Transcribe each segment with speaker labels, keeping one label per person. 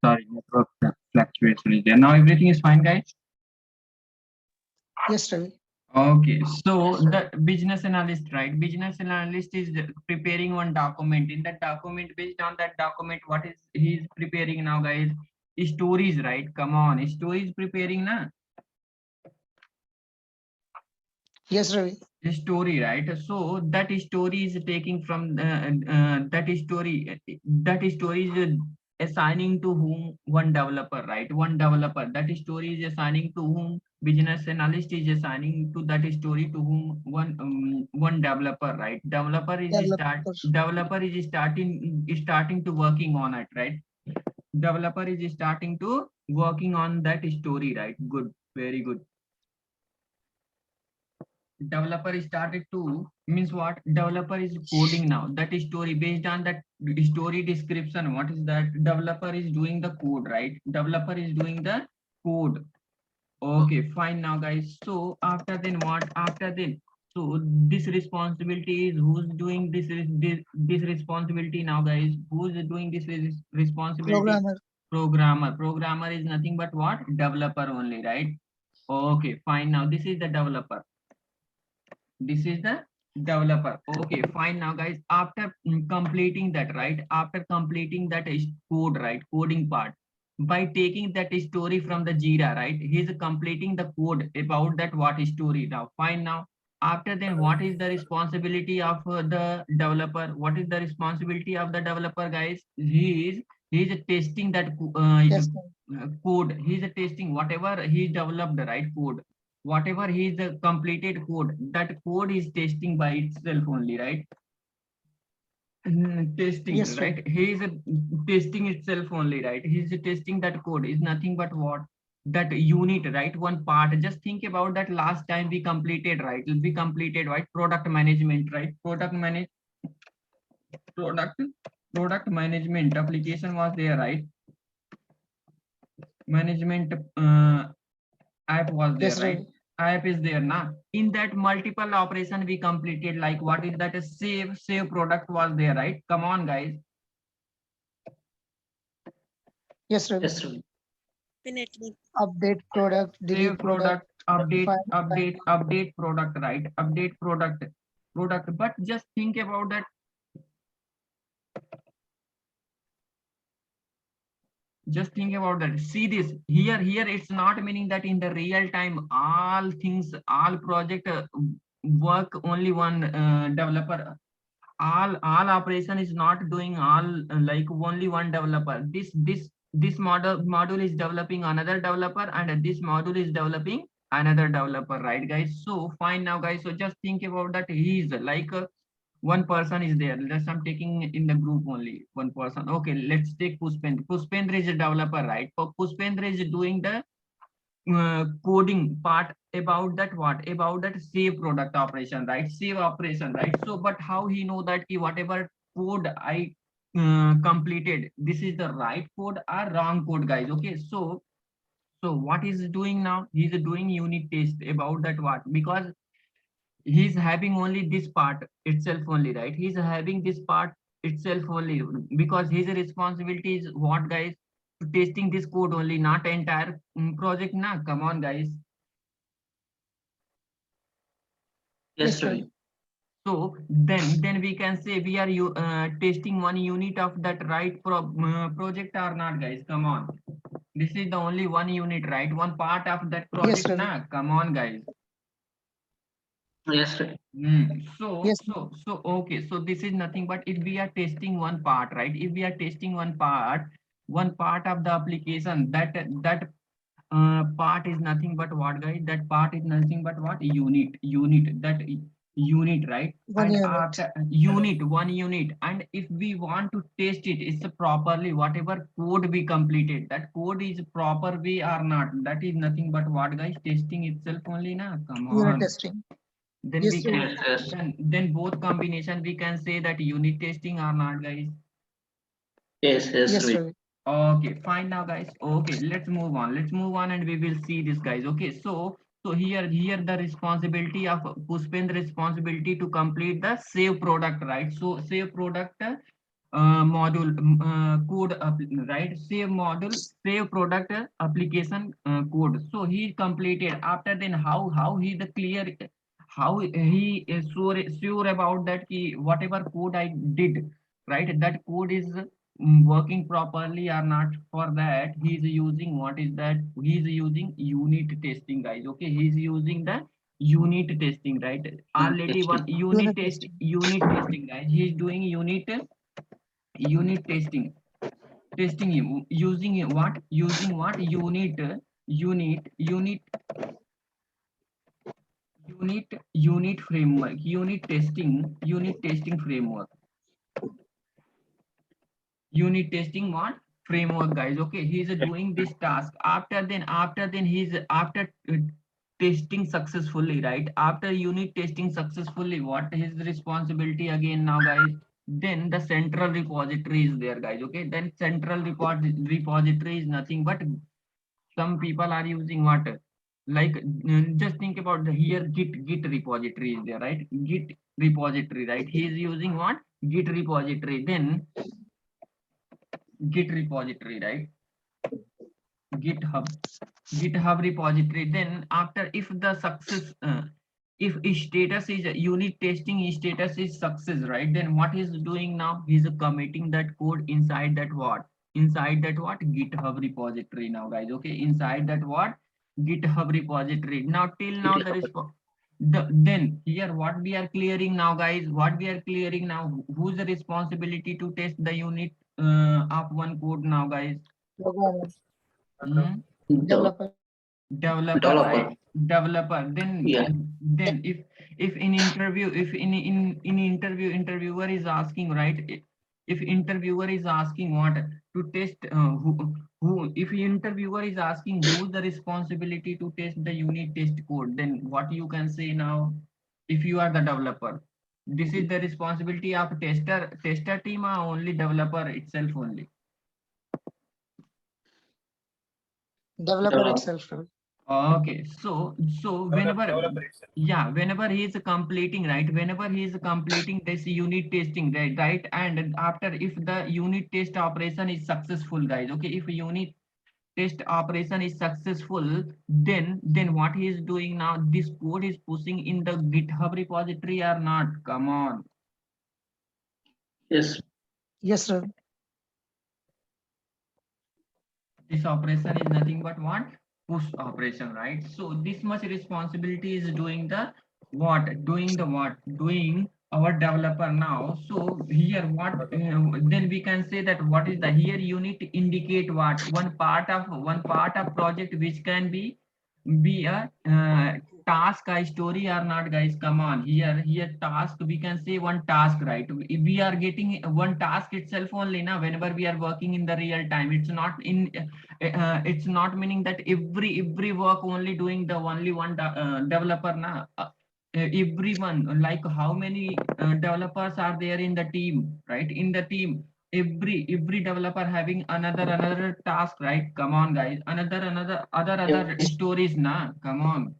Speaker 1: Sorry, network fluctuation is there. Now everything is fine, guys.
Speaker 2: Yes, Ravi.
Speaker 1: Okay, so the business analyst, right? Business analyst is preparing one document. In that document, based on that document, what is he is preparing now, guys? Stories, right? Come on, stories preparing, na?
Speaker 2: Yes, Ravi.
Speaker 1: A story, right? So that story is taking from that story is assigning to whom? One developer, right? One developer. That story is assigning to whom? Business analyst is assigning to that story to whom? One developer, right?
Speaker 2: Developer.
Speaker 1: Developer is starting to working on it, right? Developer is starting to working on that story, right? Good, very good. Developer started to means what? Developer is coding now. That is story based on that story description. What is that? Developer is doing the code, right? Developer is doing the code. Okay, fine now, guys. So after then what? After then, so this responsibility is who's doing this responsibility now, guys? Who's doing this responsibility?
Speaker 2: Programmer.
Speaker 1: Programmer. Programmer is nothing but what? Developer only, right? Okay, fine. Now this is the developer. This is the developer. Okay, fine now, guys. After completing that, right? After completing that is code, right? Coding part, by taking that story from the Jira, right? He's completing the code about that what story. Now fine. Now after then, what is the responsibility of the developer? What is the responsibility of the developer, guys? He is testing that
Speaker 2: Yes,
Speaker 1: code. He's testing whatever he developed, right? Code, whatever he is completed code, that code is testing by itself only, right? Testing,
Speaker 2: yes, Ravi.
Speaker 1: right? He is testing itself only, right? He's testing that code is nothing but what? That unit, right? One part. Just think about that last time we completed, right? We completed, right? Product management, right? Product product management application was there, right? Management app was there,
Speaker 2: Yes,
Speaker 1: right?
Speaker 2: Ravi.
Speaker 1: App is there now. In that multiple operation we completed, like what is that? A save product was there, right? Come on, guys.
Speaker 2: Yes, Ravi.
Speaker 3: Yes, Ravi.
Speaker 4: Definitely.
Speaker 2: Update product,
Speaker 1: Save
Speaker 2: delete product,
Speaker 1: product, update,
Speaker 2: find back.
Speaker 1: update product, right? Update product. But just think about that. Just think about that. See this here. It's not meaning that in the real time all things, all project work only one developer. All operation is not doing all like only one developer. This module is developing another developer, and this module is developing another developer, right, guys? So fine now, guys. So just think about that. He is like one person is there. Let's I'm taking in the group only one person. Okay, let's take Pushpendra. Pushpendra is a developer, right? So Pushpendra is doing the coding part about that what? About that save product operation, right? Save operation, right? So but how he know that whatever code I completed, this is the right code or wrong code, guys? Okay, so what is doing now? He's doing unit test about that what? Because he's having only this part itself only, right? He's having this part itself only, because his responsibility is what, guys? Testing this code only, not entire project. Nah, come on, guys.
Speaker 3: Yes,
Speaker 2: Yes,
Speaker 3: Ravi.
Speaker 2: Ravi.
Speaker 1: So then we can say we are testing one unit of that right project or not, guys? Come on. This is the only one unit, right? One part of that
Speaker 2: Yes,
Speaker 1: project.
Speaker 2: Ravi.
Speaker 1: Nah, come on, guys.
Speaker 3: Yes, Ravi.
Speaker 2: Yes,
Speaker 1: Okay. So this is nothing but if we are testing one part, right? If we are testing one part of the application, part is nothing but what, guys? That part is nothing but what? Unit, right?
Speaker 2: one
Speaker 1: And
Speaker 2: unit.
Speaker 1: after one unit, and if we want to test it, it's a properly whatever code we completed, that code is proper way or not. That is nothing but what, guys? Testing itself only, na? Come
Speaker 2: Unit
Speaker 1: on.
Speaker 2: testing.
Speaker 1: Then we
Speaker 2: Yes,
Speaker 1: can
Speaker 2: Ravi.
Speaker 3: Yes, yes.
Speaker 1: then both combination we can say that unit testing or not, guys?
Speaker 3: Yes, yes,
Speaker 2: Yes,
Speaker 3: Ravi.
Speaker 2: Ravi.
Speaker 1: Okay, fine now, guys. Okay, let's move on and we will see this, guys. Okay, so here the responsibility of Pushpendra responsibility to complete the save product, right? So save product module code right, save module, save product application code. So he completed. After then how he the clear, how he is sure about that ki whatever code I did, right, that code is working properly or not. For that he is using, what is that, he is using unit testing, guys. Okay, he is using the unit testing, right? Already one
Speaker 3: Testing.
Speaker 2: Unit testing.
Speaker 1: unit testing, guys. He is doing unit testing using what, unit framework, unit testing framework, unit testing what, framework, guys. Okay, he's doing this task. After then he's after testing successfully, right? After unit testing successfully, what is the responsibility again now, guys? Then the central repository is there, guys. Okay, then central repository is nothing but, some people are using what, like just think about the here git repository is there, right? Git repository, right? He is using what, git repository. Then git repository, right? github repository. Then after, if the success if status is unit testing status is success, right? Then what he's doing now, he's committing that code inside that what, github repository now, guys. Okay, inside that what, github repository. Now till now there is then here what we are clearing now, guys, what we are clearing now, who's the responsibility to test the unit of one code now, guys?
Speaker 2: Programmer.
Speaker 1: Hmm?
Speaker 2: Developer.
Speaker 1: Developer, right? Developer.
Speaker 3: Yeah.
Speaker 1: Then if in interview, if in interview, interviewer is asking, right? If interviewer is asking what to test, who if interviewer is asking who's the responsibility to test the unit test code, then what you can say now, if you are the developer, this is the responsibility of tester team, or only developer itself only?
Speaker 2: Developer itself.
Speaker 1: Okay, so whenever, yeah, whenever he is completing, right, whenever he is completing this unit testing, right, and after, if the unit test operation is successful, guys. Okay, if unit test operation is successful, then what he is doing now, this code is pushing in the GitHub repository or not? Come on.
Speaker 3: Yes.
Speaker 2: Yes, sir.
Speaker 1: This operation is nothing but what, push operation, right? So this much responsibility is doing the what, doing our developer now. So here what, then we can say that what is the, here unit indicate what, one part of project which can be a task, a story or not, guys. Come on, here task, we can say one task, right? We are getting one task itself only now, whenever we are working in the real time. It's not in it's not meaning that every work only doing the only one developer now. Everyone, like how many developers are there in the team, right? In the team, every developer having another task, right? Come on, guys, other
Speaker 3: Yes.
Speaker 1: stories na. Come on.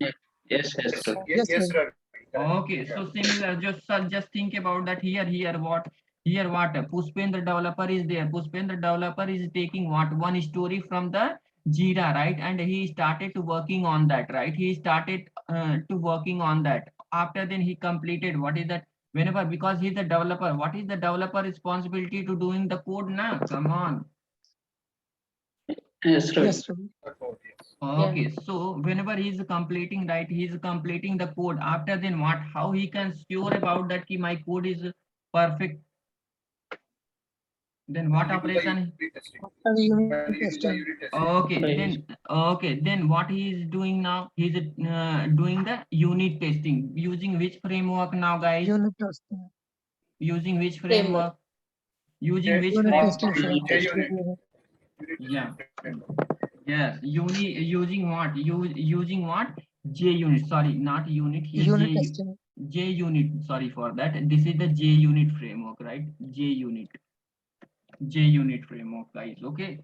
Speaker 3: Yes. Yes. Sir.
Speaker 2: Yes, sir.
Speaker 1: Okay, so similar, just think about that. Here what Pushpendra developer is there. Pushpendra developer is taking what, one story from the Jira, right? And he started to working on that, right? He started to working on that. After then he completed, what is that? Whenever, because he's a developer, what is the developer responsibility to doing the code now? Come on.
Speaker 3: Yes. Right.
Speaker 2: Yes, sir.
Speaker 1: Okay, so whenever he's completing, right, he's completing the code. After then what, how he can sure about that ki my code is perfect? Then what operation?
Speaker 2: After the unit testing.
Speaker 1: Okay, then what he is doing now? He's doing the unit testing using which framework now, guys?
Speaker 2: Unit testing.
Speaker 1: Using which framework? Using which
Speaker 2: Unit
Speaker 1: framework?
Speaker 2: testing, sir.
Speaker 1: Yeah. Yes, using what? Using what? JUnit. Sorry, not unit here.
Speaker 2: Unit testing.
Speaker 1: JUnit. Sorry for that. This is the JUnit framework, right? JUnit framework, guys. Okay.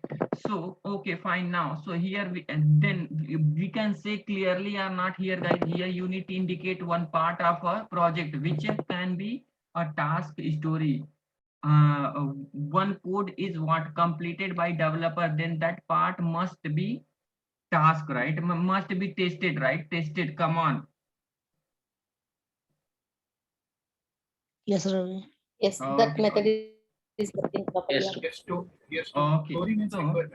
Speaker 1: So okay, fine now. So here and then we can say clearly or not here, guys. Here unit indicate one part of a project which can be a task story. one code is what completed by developer, then that part must be task, right? Must be tested, right? Tested, come on.
Speaker 2: Yes, Ravi.
Speaker 4: Yes, that
Speaker 1: Okay.
Speaker 4: method is working properly.
Speaker 3: Yes.
Speaker 2: Yes,
Speaker 1: Okay,
Speaker 2: storing and
Speaker 1: so-
Speaker 2: simple.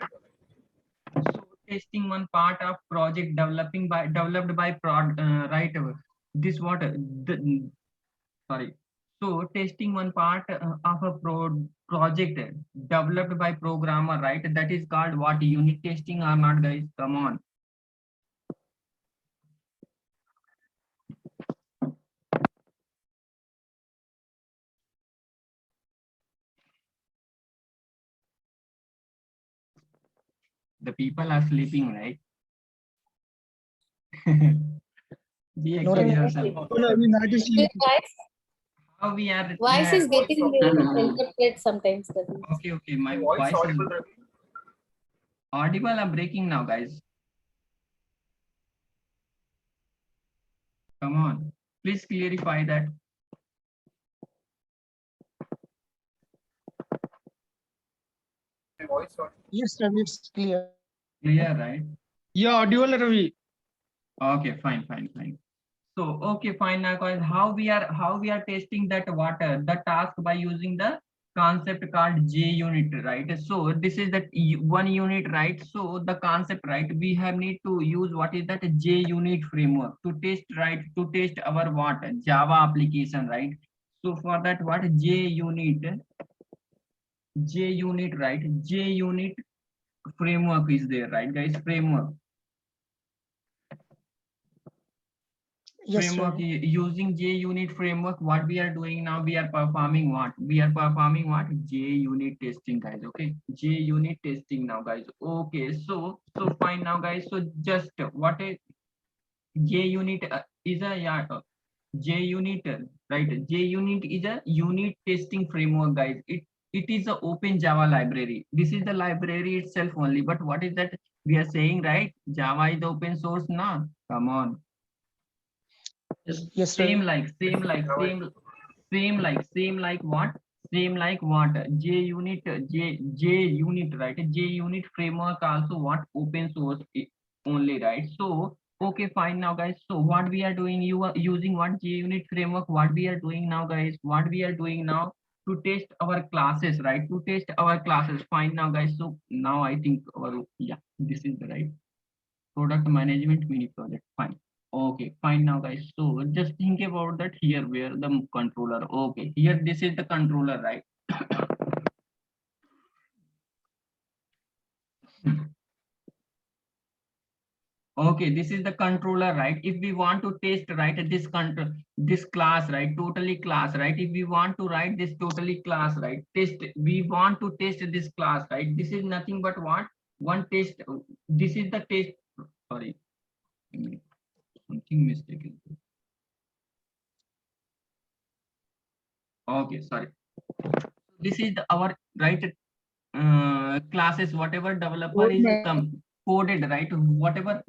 Speaker 1: So testing one part of project developed by right, this what sorry. So testing one part of a project developed by programmer, right? That is called what, unit testing or not, guys? Come on. The people are sleeping, right? Be
Speaker 2: No,
Speaker 1: active
Speaker 2: Ravi.
Speaker 1: yourself.
Speaker 2: No, Ravi, not is
Speaker 4: Your
Speaker 1: How we are?
Speaker 4: voice is getting
Speaker 3: audible.
Speaker 4: interrupted sometimes. Ravi.
Speaker 1: Okay, my
Speaker 2: voice
Speaker 1: voice is
Speaker 2: audible, Ravi.
Speaker 1: audible. I'm breaking now, guys. Come on, please clarify that.
Speaker 2: My voice audible. Yes, Ravi, it's clear.
Speaker 1: Clear, right?
Speaker 5: Yeah, audible, Ravi.
Speaker 1: Okay, fine. So okay, fine. Now, guys, how we are testing that water the task by using the concept called JUnit, right? So this is that one unit, right? So the concept, right? We have need to use what is that JUnit framework to test, right? To test our what Java application, right? So for that, what JUnit, right? JUnit framework is there, right, guys? Framework.
Speaker 2: Yes,
Speaker 1: Framework
Speaker 2: Ravi.
Speaker 1: using JUnit framework. What we are doing now, we are performing what? We are performing what? JUnit testing, guys. Okay, JUnit testing now, guys. Okay, so fine now, guys. So just what a JUnit is a, yeah, JUnit, right? JUnit is a unit testing framework, guys. It is a open Java library. This is the library itself only. But what is that we are saying, right? Java is open source now. Come on.
Speaker 2: Yes,
Speaker 1: Same
Speaker 2: Ravi.
Speaker 1: like what? Same like what? JUnit, right? JUnit framework also what, open source only, right? So okay, fine now, guys. So what we are doing, you are using what JUnit framework. What we are doing now, guys? What we are doing now, to test our classes, right? To test our classes. Fine now, guys. So now I think our, yeah, this is the right product management mini project. Fine. Okay, fine now, guys. So just think about that here where the controller. Okay, here this is the controller, right? Okay, this is the controller, right? If we want to test, right, this control, this class, right, totally class, right? If we want to write this totally class, right, test, we want to test this class, right? This is nothing but what? One test. This is the test. Sorry, something mistaken. Okay, sorry. This is our right classes, whatever developer is coded, right? Whatever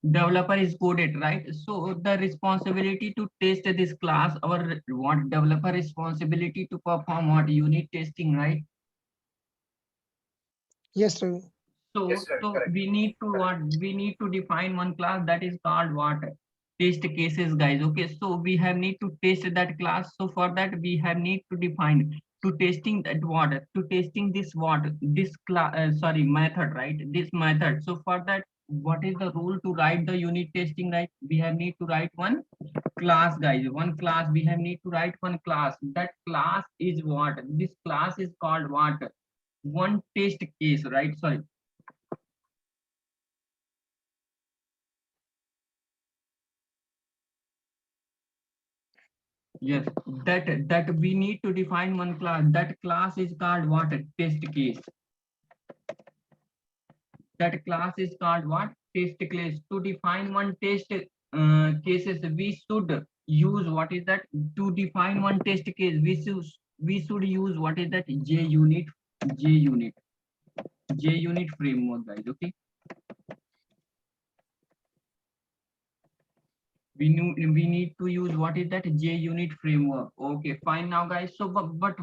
Speaker 1: developer is coded, right? So the responsibility to test this class, our what developer responsibility to perform what unit testing, right?
Speaker 2: Yes, Ravi.
Speaker 1: So
Speaker 2: Yes, right,
Speaker 1: so
Speaker 2: correct.
Speaker 1: we need to what, we need to define one class that is called what, test cases, guys. Okay, so we have need to test that class. So for that we have need to define to testing that what, to testing this what, this class, sorry, method, right? This method. So for that, what is the rule to write the unit testing, right? We have need to write one class, guys. One class, we have need to write one class. That class is what, this class is called what, one test case, right? Sorry, yes, that we need to define one class. That class is called what? A test case. That class is called what? Test case. To define one test cases, we should use what is that? To define one test case, we should use what is that? JUnit, JUnit framework, guys. Okay. We need to use what is that? JUnit framework. Okay, fine now, guys. So but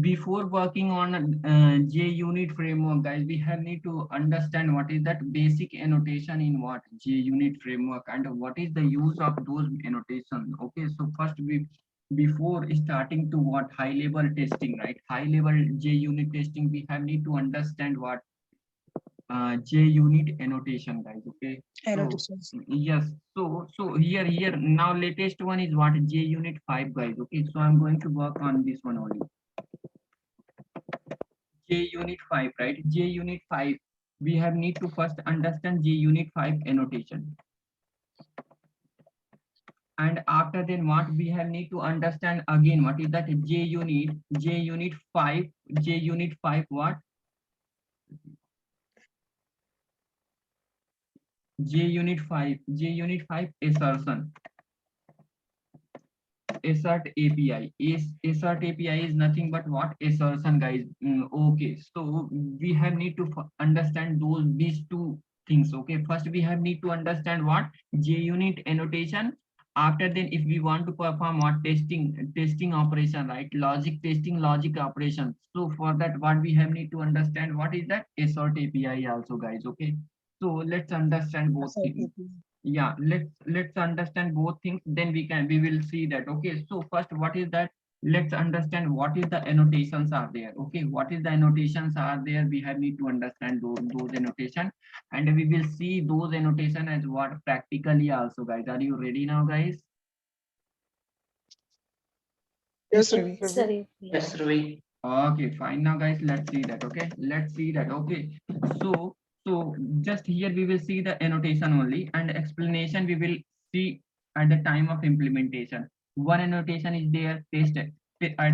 Speaker 1: before working on JUnit framework, guys, we have need to understand what is that basic annotation in what JUnit framework and what is the use of those annotations. Okay, so first we before starting to what high level testing, right? High level JUnit testing, we have need to understand what JUnit annotation, guys. Okay,
Speaker 2: Annotations.
Speaker 1: so yes, so here now latest one is what JUnit 5, guys. Okay, so I'm going to work on this one only. JUnit 5, right? JUnit 5, we have need to first understand JUnit 5 annotation. And after then what we have need to understand again what is that JUnit 5, JUnit 5 what? JUnit 5 assertion. Assert API. Assert API is nothing but what? Assertion, guys. Okay, so we have need to understand these two things. Okay, first we have need to understand what JUnit annotation. After then, if we want to perform what testing operation, right? Logic testing, logic operation. So for that, what we have need to understand what is that assert API also, guys. Okay, so let's understand both things. Yeah, let's understand both things, then we will see that. Okay, so first what is that, let's understand what is the annotations are there. Okay, what is the annotations are there, we have need to understand those annotation, and we will see those annotation as what practically also, guys. Are you ready now, guys?
Speaker 2: Yes, Ravi.
Speaker 4: Sorry.
Speaker 3: Yes, Ravi.
Speaker 1: Okay, fine. Now, guys, let's see that. Okay, let's see that. Okay, so just here we will see the annotation only, and explanation we will see at the time of implementation. One annotation is there, test at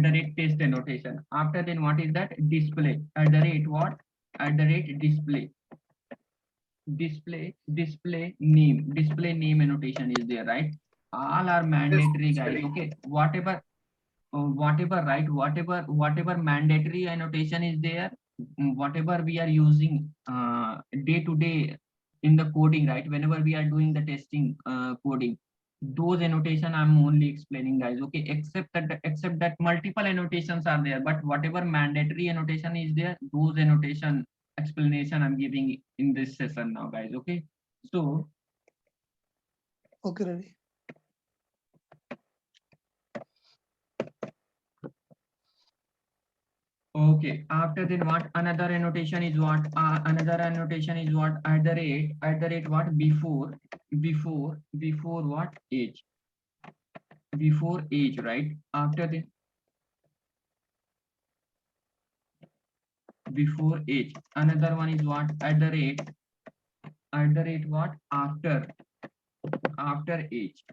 Speaker 1: the rate test annotation. After then, what is that? Display at the rate what? At the rate display display name annotation is there, right? All are mandatory, guys. Okay, whatever, right, whatever mandatory annotation is there, whatever we are using day to day in the coding, right? Whenever we are doing the testing coding, those annotation I'm only explaining, guys. Okay, except that multiple annotations are there, but whatever mandatory annotation is there, those annotation explanation I'm giving in this session now, guys. Okay, so
Speaker 2: Okay, Ravi.
Speaker 1: okay, after then what? Another annotation is what? Another annotation is what? At the rate what? Before what? Age. Before age, right? After the before age. Another one is what? At the rate what? After age.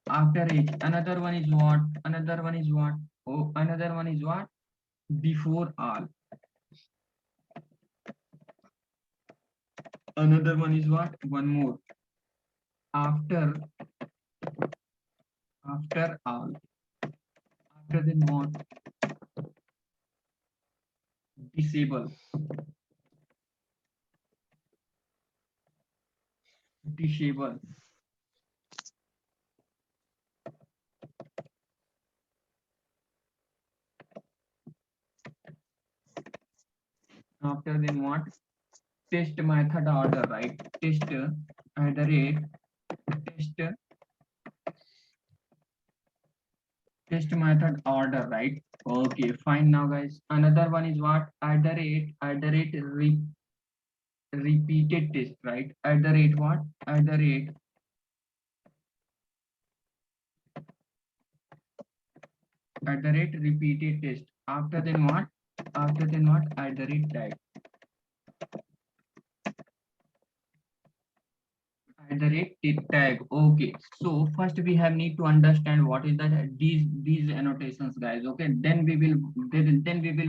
Speaker 1: After age. Another one is what? Another one is what? Oh, another one is what? Before all. Another one is what? One more. After all. After then what? Disable. Disable. After then what? Test method order, right? Test at the rate test method order, right? Okay, fine. Now, guys, another one is what? At the rate repeated test, right? At the rate what? At the rate repeated test. After then what? After then what? At the rate tag. At the rate tag. Okay, so first we have need to understand what is that these annotations, guys. Okay, then we will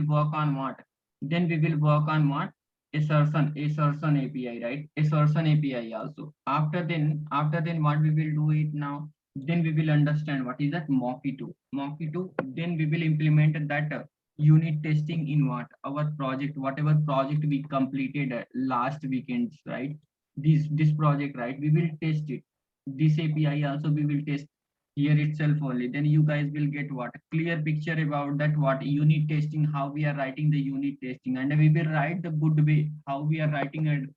Speaker 1: work on what? Then we will work on what? Assertion API, right? Assertion API also. After then what we will do it now? Then we will understand what is that Mockito. Then we will implement that unit testing in what? Our project, whatever project we completed last weekends, right? This project, right? We will test it. This API also we will test. here itself only, then you guys will get what clear picture about that what unit testing, how we are writing the unit testing, and we will write the good way how we are writing it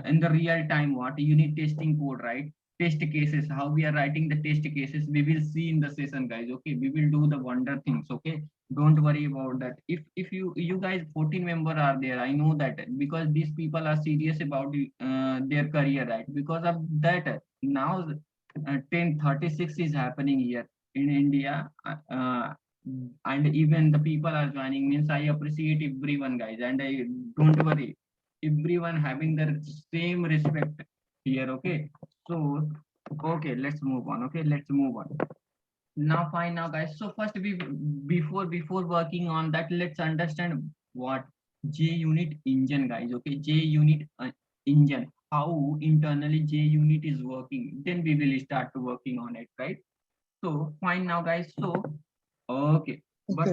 Speaker 1: in the real time what unit testing code, right? Test cases, how we are writing the test cases, we will see in the session, guys. Okay, we will do the wonder things. Okay, don't worry about that. If you guys 14 member are there, I know that because these people are serious about their career, right? Because of that now 10:36 is happening here in India, and even the people are joining, means I appreciate everyone, guys, and I don't worry, everyone having the same respect here. Okay, so okay, let's move on. Okay, let's move on now. Fine now, guys. So first we before working on that, let's understand what JUnit engine, guys. Okay, JUnit engine, how internally JUnit is working, then we will start to working on it, right? So fine now, guys. So okay, but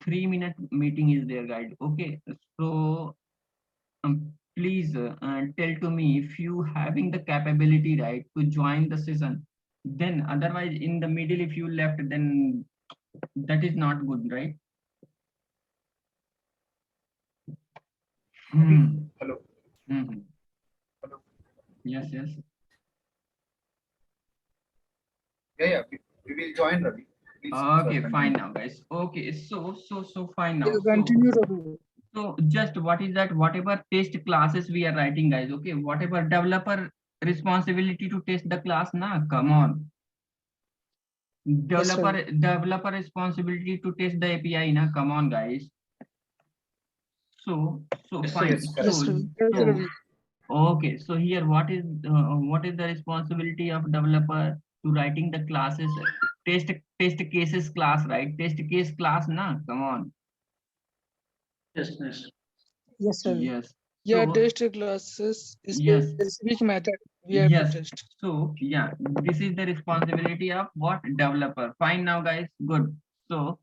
Speaker 1: 3-minute meeting is there, guys. Okay, so please tell to me if you having the capability, right, to join the session. Then otherwise in the middle if you left, then that is not good, right?
Speaker 2: Hello.
Speaker 1: Mhm.
Speaker 2: Hello.
Speaker 1: Yes, yes.
Speaker 2: Yeah. We will join, Ravi. Please,
Speaker 1: Okay,
Speaker 2: sir,
Speaker 1: fine
Speaker 2: continue.
Speaker 1: now, guys. Okay, so fine now.
Speaker 5: Yeah,
Speaker 1: So,
Speaker 5: continue, Ravi.
Speaker 1: so just what is that? Whatever test classes we are writing, guys. Okay, whatever developer responsibility to test the class. Nah, come on. Developer responsibility to test the API. Nah, come on, guys. So
Speaker 3: Yes,
Speaker 1: fine.
Speaker 2: yes, correct.
Speaker 1: So okay. So here, what is the responsibility of developer to writing the classes? Test cases class, right? Test case class. Nah, come on.
Speaker 3: yes, yes.
Speaker 5: Yes, Ravi.
Speaker 1: Yes.
Speaker 5: Yeah,
Speaker 1: So
Speaker 5: test classes is
Speaker 1: yes.
Speaker 5: specific method we have to
Speaker 1: Yes.
Speaker 5: test.
Speaker 1: So yeah, this is the responsibility of what developer. Fine now, guys. Good. So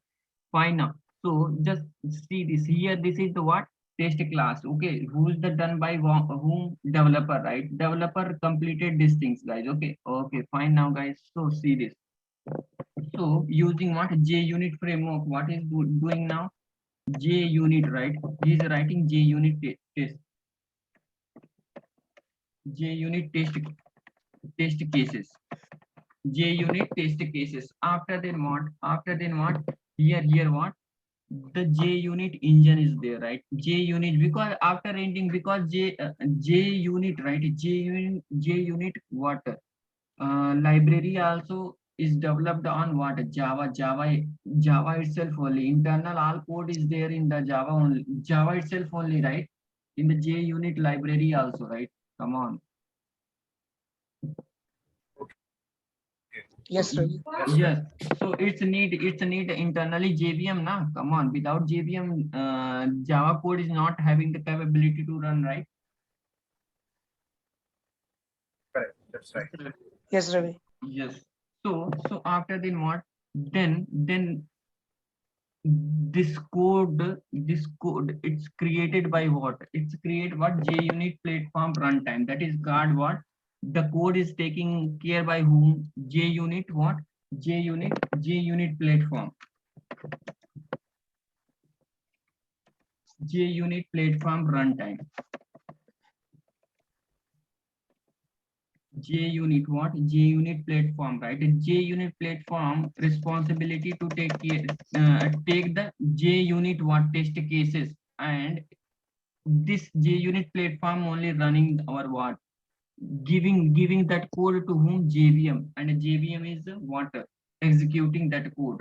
Speaker 1: fine now. So just see this here. This is the what test class. Okay, who's the done by whom? Developer, right? Developer completed these things, guys. Okay. Okay. Fine now, guys. So see this. So using what JUnit framework, what is doing now? JUnit, right? He is writing JUnit test. JUnit test cases. JUnit test cases. After then what? After then what? Here what? The JUnit engine is there, right? JUnit, because after ending, because JUnit, right? JUnit what? Library also is developed on what? Java itself only. Internal all code is there in the Java only. Java itself only, right? In the JUnit library also, right? Come on.
Speaker 5: Yes, Ravi.
Speaker 1: Yes. So it's need internally JVM na. Come on. Without JVM, Java code is not having the capability to run, right?
Speaker 2: Correct. That's right.
Speaker 5: Yes, Ravi.
Speaker 1: Yes. So after then what? Then this code it's created by what? It's create what? JUnit platform runtime. That is guard what? The code is taking care by whom? JUnit what? JUnit platform. JUnit platform runtime. JUnit what? JUnit platform, right? JUnit platform responsibility to take the JUnit what test cases, and this JUnit platform only running our what? Giving that code to whom? JVM, and JVM is what? Executing that code.